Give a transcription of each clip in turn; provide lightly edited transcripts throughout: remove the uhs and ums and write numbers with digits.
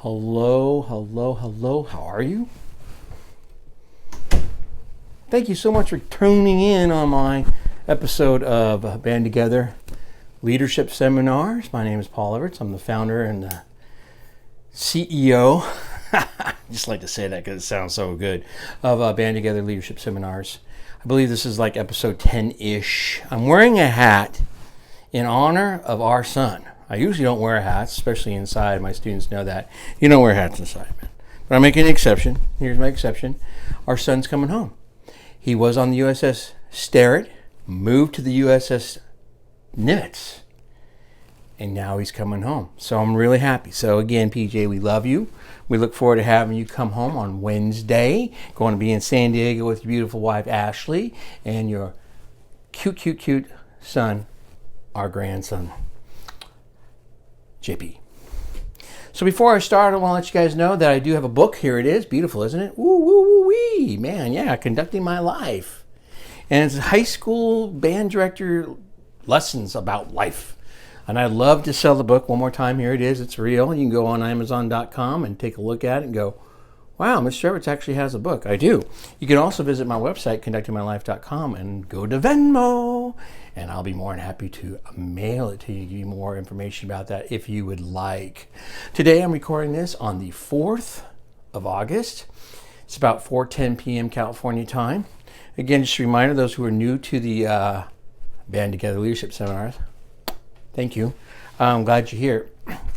Hello, hello, hello. How are you? Thank you so much for tuning in on my episode of Band Together Leadership Seminars. My name is Paul Everts. I'm the founder and CEO. I just like to say that because it sounds so good. Of Band Together Leadership Seminars. I believe this is like episode 10-ish. I'm wearing a hat in honor of our son. I usually don't wear hats, especially inside. My students know that. You don't wear hats inside, man. But I'm making an exception. Here's my exception. Our son's coming home. He was on the USS Sterett, moved to the USS Nimitz, and now he's coming home. So I'm really happy. So again, PJ, we love you. We look forward to having you come home on Wednesday. Going to be in San Diego with your beautiful wife, Ashley, and your cute son, our grandson, JP. So before I start, I want to let you guys know that I do have a book. Here it is. Beautiful, isn't it? Woo, woo, woo, wee. Man, yeah, Conducting My Life. And it's high school band director lessons about life. And I'd love to sell the book one more time. Here it is. It's real. You can go on Amazon.com and take a look at it and go, wow, Mr. Everts actually has a book. I do. You can also visit my website, conductingmylife.com, and go to Venmo. And I'll be more than happy to mail it to you, give you more information about that if you would like. Today I'm recording this on the 4th of August. It's about 4:10 p.m. California time. Again, just a reminder, those who are new to the Band Together Leadership Seminars, thank you. I'm glad you're here.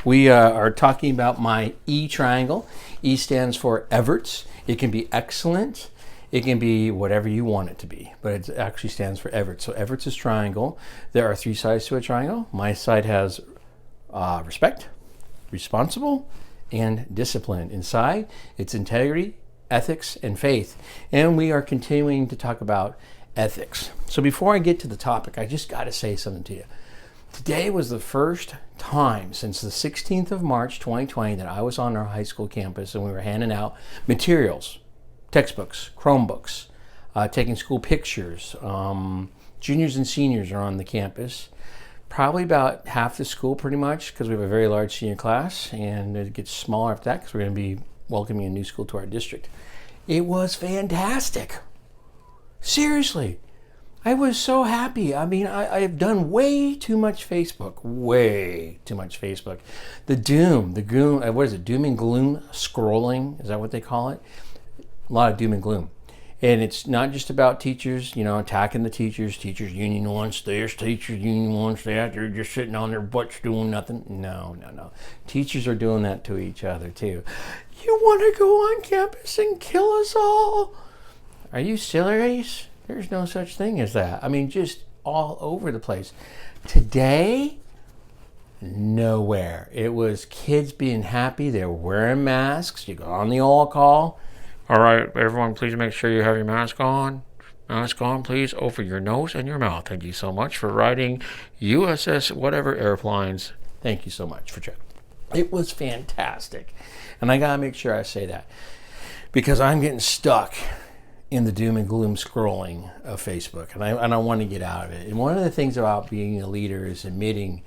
We are talking about my E triangle. E stands for Everts. It can be excellent. It can be whatever you want it to be, but it actually stands for Everts. So Everts is triangle. There are 3 sides to a triangle. My side has respect, responsible, and discipline. Inside, it's integrity, ethics, and faith. And we are continuing to talk about ethics. So before I get to the topic, I just got to say something to you. Today was the first time since the 16th of March 2020 that I was on our high school campus and we were handing out materials, textbooks, Chromebooks, taking school pictures. Juniors and seniors are on the campus. Probably about half the school pretty much because we have a very large senior class, and it gets smaller after that because we're going to be welcoming a new school to our district. It was fantastic. Seriously. I was so happy. I mean, I have done way too much Facebook. Way too much Facebook. The doom, what is it? Doom and gloom scrolling. Is that what they call it? A lot of doom and gloom. And it's not just about teachers, attacking the teachers. Teachers union wants this, teachers union wants that. They're just sitting on their butts doing nothing. No. Teachers are doing that to each other too. You want to go on campus and kill us all? Are you serious? There's no such thing as that. I mean, just all over the place. Today, nowhere. It was kids being happy. They were wearing masks. You go on the all call. All right, everyone, please make sure you have your mask on. Mask on, please, over your nose and your mouth. Thank you so much for riding USS whatever airplanes. Thank you so much for checking. It was fantastic. And I got to make sure I say that because I'm getting stuck in the doom and gloom scrolling of Facebook, and I want to get out of it. And one of the things about being a leader is admitting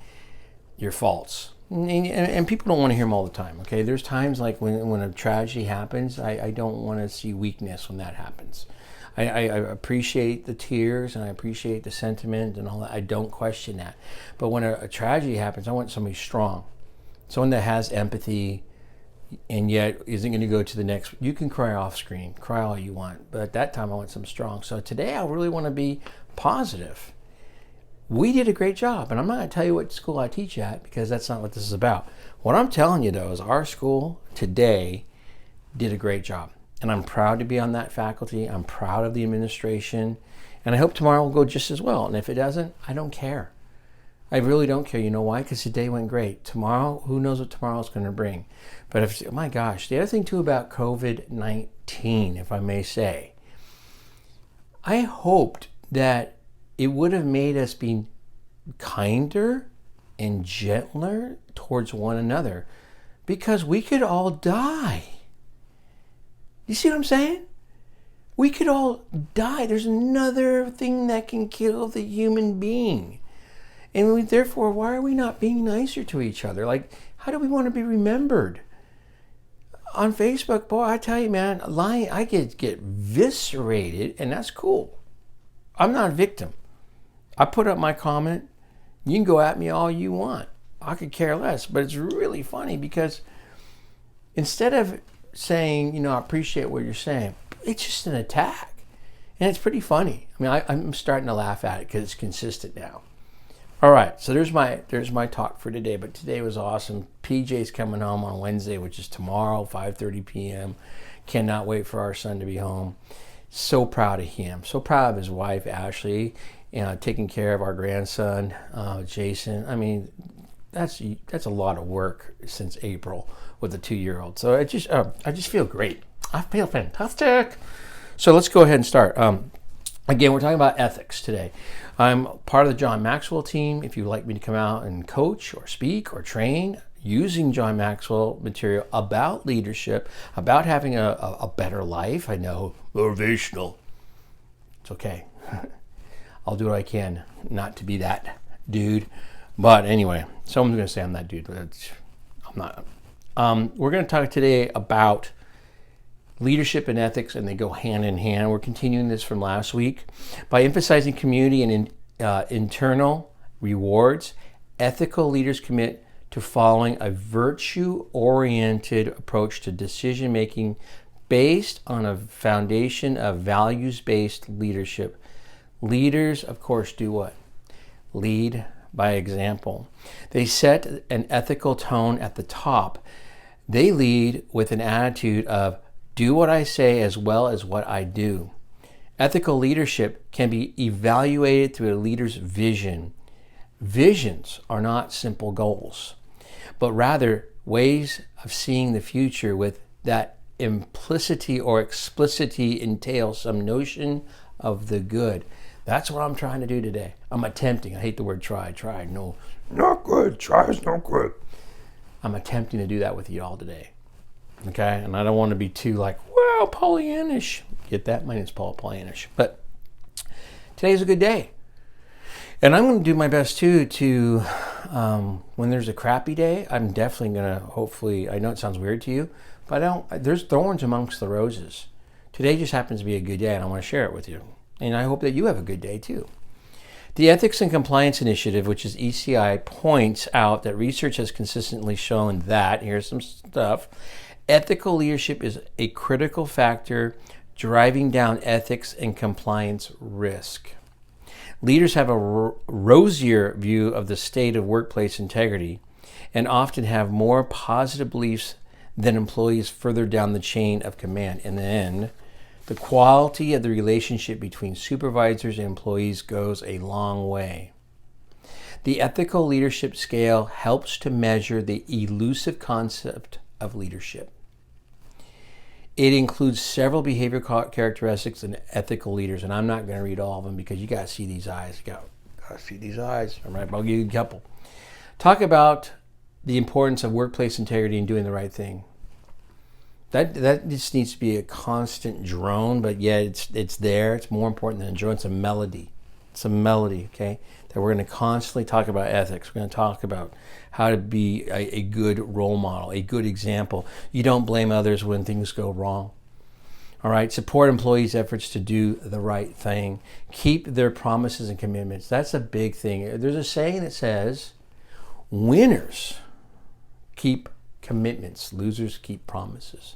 your faults. And people don't want to hear them all the time, okay? There's times like when a tragedy happens, I don't want to see weakness when that happens. I appreciate the tears and I appreciate the sentiment and all that. I don't question that. But when a tragedy happens, I want somebody strong, someone that has empathy, and yet isn't going to go to the next. You can cry off screen, cry all you want, but at that time I want some strong. So today I really want to be positive. We did a great job, and I'm not going to tell you what school I teach at because that's not what this is about. What I'm telling you though is our school today did a great job, and I'm proud to be on that faculty. I'm proud of the administration, and I hope tomorrow will go just as well. And if it doesn't, I don't care. I really don't care. You know why? Because today went great. Tomorrow, who knows what tomorrow's going to bring. But oh my gosh, the other thing too about COVID-19, if I may say, I hoped that it would have made us be kinder and gentler towards one another because we could all die. You see what I'm saying? We could all die. There's another thing that can kill the human being. And therefore, why are we not being nicer to each other? Like, how do we want to be remembered? on Facebook, boy, I tell you, man, lying, I get eviscerated, and that's cool. I'm not a victim. I put up my comment. You can go at me all you want. I could care less. But it's really funny because instead of saying, I appreciate what you're saying, it's just an attack. And it's pretty funny. I mean, I'm starting to laugh at it because it's consistent now. All right, so there's my talk for today. But today was awesome. PJ's coming home on Wednesday, which is tomorrow, 5:30 p.m. Cannot wait for our son to be home. So proud of him. So proud of his wife, Ashley, taking care of our grandson, Jason. I mean, that's a lot of work since April with a 2-year-old. So I just feel great. I feel fantastic. So let's go ahead and start. Again, we're talking about ethics today. I'm part of the John Maxwell team. If you'd like me to come out and coach or speak or train using John Maxwell material about leadership, about having a better life, I know, motivational. It's okay. I'll do what I can not to be that dude. But anyway, someone's going to say I'm that dude. I'm not. We're going to talk today about leadership and ethics, and they go hand in hand. We're continuing this from last week. By emphasizing community and internal rewards, ethical leaders commit to following a virtue-oriented approach to decision-making based on a foundation of values-based leadership. Leaders, of course, do what? Lead by example. They set an ethical tone at the top. They lead with an attitude of do what I say as well as what I do. Ethical leadership can be evaluated through a leader's vision. Visions are not simple goals, but rather ways of seeing the future with that implicity or explicitity entails some notion of the good. That's what I'm trying to do today. I'm attempting. I hate the word try. Try. No, not good. Try is not good. I'm attempting to do that with you all today. Okay? And I don't want to be too well, Pollyannish. Get that? My name's Paul Pollyannish. But today's a good day. And I'm going to do my best too to, when there's a crappy day, I'm definitely going to hopefully, I know it sounds weird to you, but there's thorns amongst the roses. Today just happens to be a good day and I want to share it with you. And I hope that you have a good day too. The Ethics and Compliance Initiative, which is ECI, points out that research has consistently shown that, here's some stuff, ethical leadership is a critical factor driving down ethics and compliance risk. Leaders have a rosier view of the state of workplace integrity and often have more positive beliefs than employees further down the chain of command. And then the quality of the relationship between supervisors and employees goes a long way. The ethical leadership scale helps to measure the elusive concept of leadership. It includes several behavioral characteristics in ethical leaders, and I'm not going to read all of them because you got to see these eyes. You got to see these eyes. All right, I'll give you a couple. Talk about the importance of workplace integrity and doing the right thing. That just needs to be a constant drone, but yeah, it's there. It's more important than a drone. It's a melody. It's a melody, okay? That we're going to constantly talk about ethics. We're going to talk about how to be a good role model, a good example. You don't blame others when things go wrong. All right, support employees' efforts to do the right thing. Keep their promises and commitments. That's a big thing. There's a saying that says, winners keep commitments. Losers keep promises.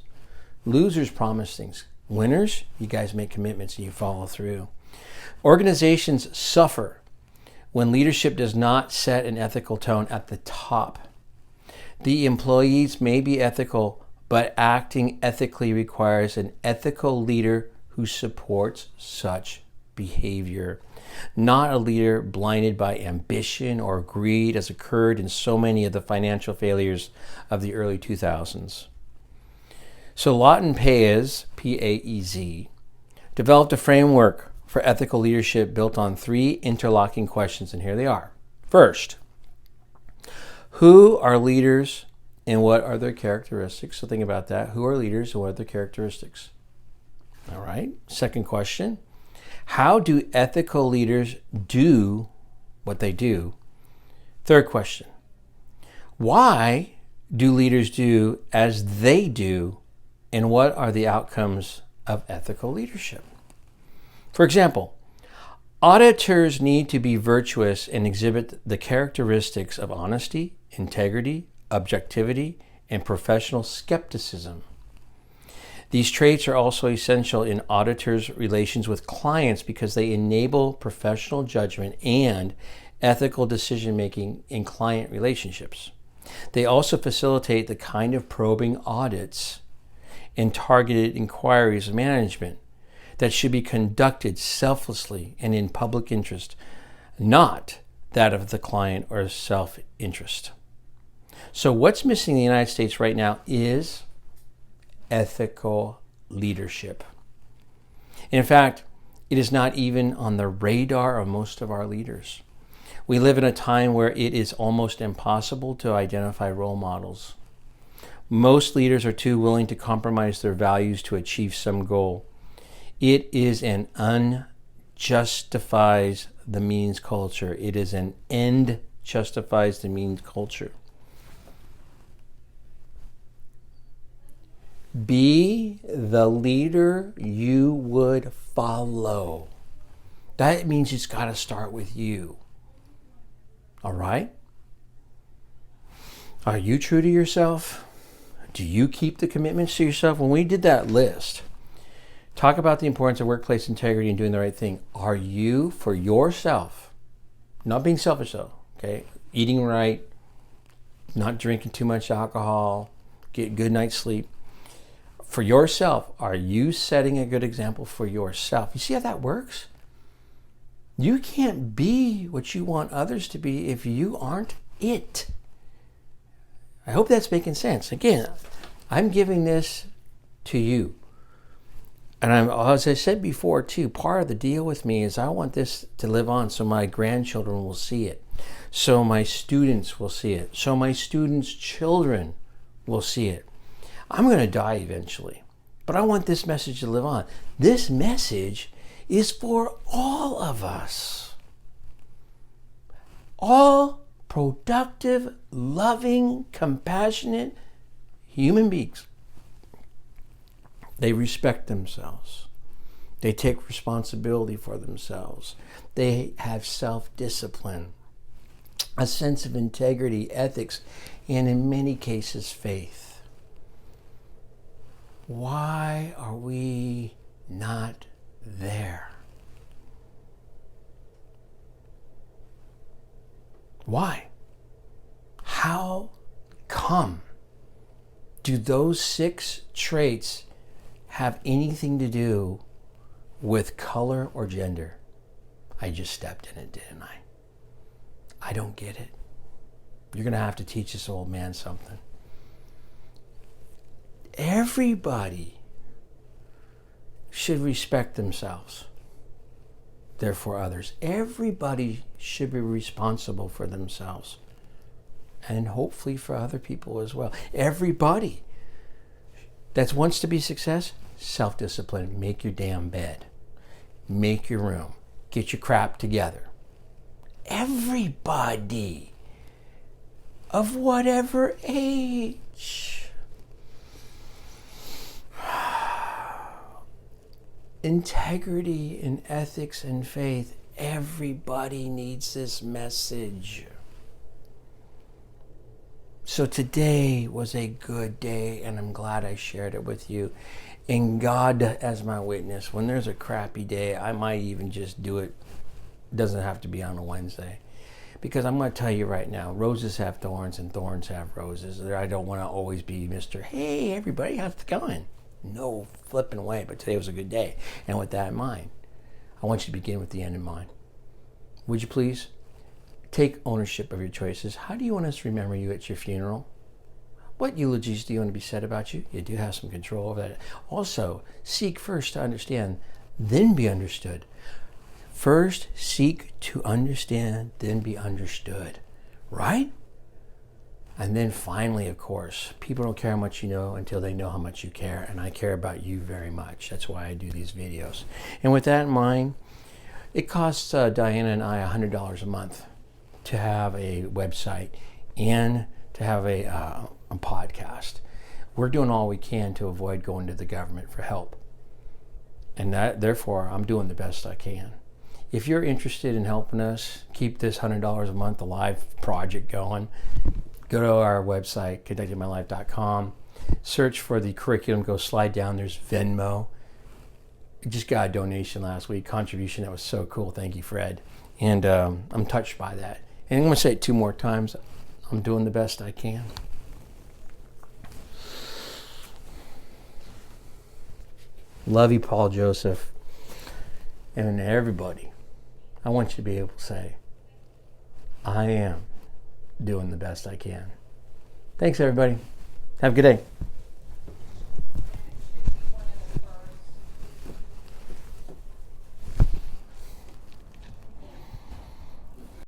Losers promise things. Winners, you guys make commitments and you follow through. Organizations suffer when leadership does not set an ethical tone at the top. The employees may be ethical, but acting ethically requires an ethical leader who supports such behavior, not a leader blinded by ambition or greed, as occurred in so many of the financial failures of the early 2000s. So Lawton Paez, P-A-E-Z, developed a framework for ethical leadership built on 3 interlocking questions, and here they are. First, who are leaders and what are their characteristics? So think about that. Who are leaders and what are their characteristics? All right. Second question, how do ethical leaders do what they do? Third question, why do leaders do as they do And what are the outcomes of ethical leadership? For example, auditors need to be virtuous and exhibit the characteristics of honesty, integrity, objectivity, and professional skepticism. These traits are also essential in auditors' relations with clients because they enable professional judgment and ethical decision-making in client relationships. They also facilitate the kind of probing audits and targeted inquiries of management that should be conducted selflessly and in public interest, not that of the client or self-interest. So what's missing in the United States right now is ethical leadership. In fact, it is not even on the radar of most of our leaders. We live in a time where it is almost impossible to identify role models. Most leaders are too willing to compromise their values to achieve some goal. It is an unjustifies the means culture. It is an end justifies the means culture. Be the leader you would follow. That means it's got to start with you. All right? Are you true to yourself? Do you keep the commitments to yourself? When we did that list, talk about the importance of workplace integrity and doing the right thing. Are you, for yourself, not being selfish though, okay? Eating right, not drinking too much alcohol, get a good night's sleep. For yourself, are you setting a good example for yourself? You see how that works? You can't be what you want others to be if you aren't it. I hope that's making sense. Again, I'm giving this to you. And as I said before too, part of the deal with me is I want this to live on so my grandchildren will see it. So my students will see it. So my students' children will see it. I'm going to die eventually, but I want this message to live on. This message is for all of us. All productive, loving, compassionate human beings. They respect themselves. They take responsibility for themselves. They have self-discipline, a sense of integrity, ethics, and in many cases, faith. Why are we not there? Why? How come? Do those 6 traits have anything to do with color or gender? I just stepped in it, didn't I? I don't get it. You're going to have to teach this old man something. Everybody should respect themselves, therefore others. Everybody should be responsible for themselves and hopefully for other people as well. Everybody that wants to be success, self-discipline. Make your damn bed. Make your room. Get your crap together. Everybody of whatever age. Integrity and ethics and faith. Everybody needs this message. So today was a good day, and I'm glad I shared it with you. And God as my witness, when there's a crappy day, I might even just do it. It doesn't have to be on a Wednesday. Because I'm going to tell you right now, roses have thorns and thorns have roses. I don't want to always be Mr. Hey, everybody, how's it going? No flipping way, but today was a good day. And with that in mind, I want you to begin with the end in mind. Would you please take ownership of your choices? How do you want us to remember you at your funeral? What eulogies do you want to be said about you? You do have some control over that. Also, seek first to understand, then be understood. First, seek to understand, then be understood. Right? And then finally, of course, people don't care how much you know until they know how much you care. And I care about you very much. That's why I do these videos. And with that in mind, it costs Diana and I $100 a month to have a website and to have a podcast. we're doing all we can to avoid going to the government for help. And therefore, I'm doing the best I can. If you're interested in helping us keep this $100 a month alive project going, go to our website, conductingmylife.com. Search for the curriculum. Go slide down. There's Venmo. I just got a donation last week, contribution. That was so cool. Thank you, Fred. And I'm touched by that. And I'm going to say it 2 more times. I'm doing the best I can. Love you, Paul Joseph. And everybody, I want you to be able to say, I am doing the best I can. Thanks, everybody. Have a good day.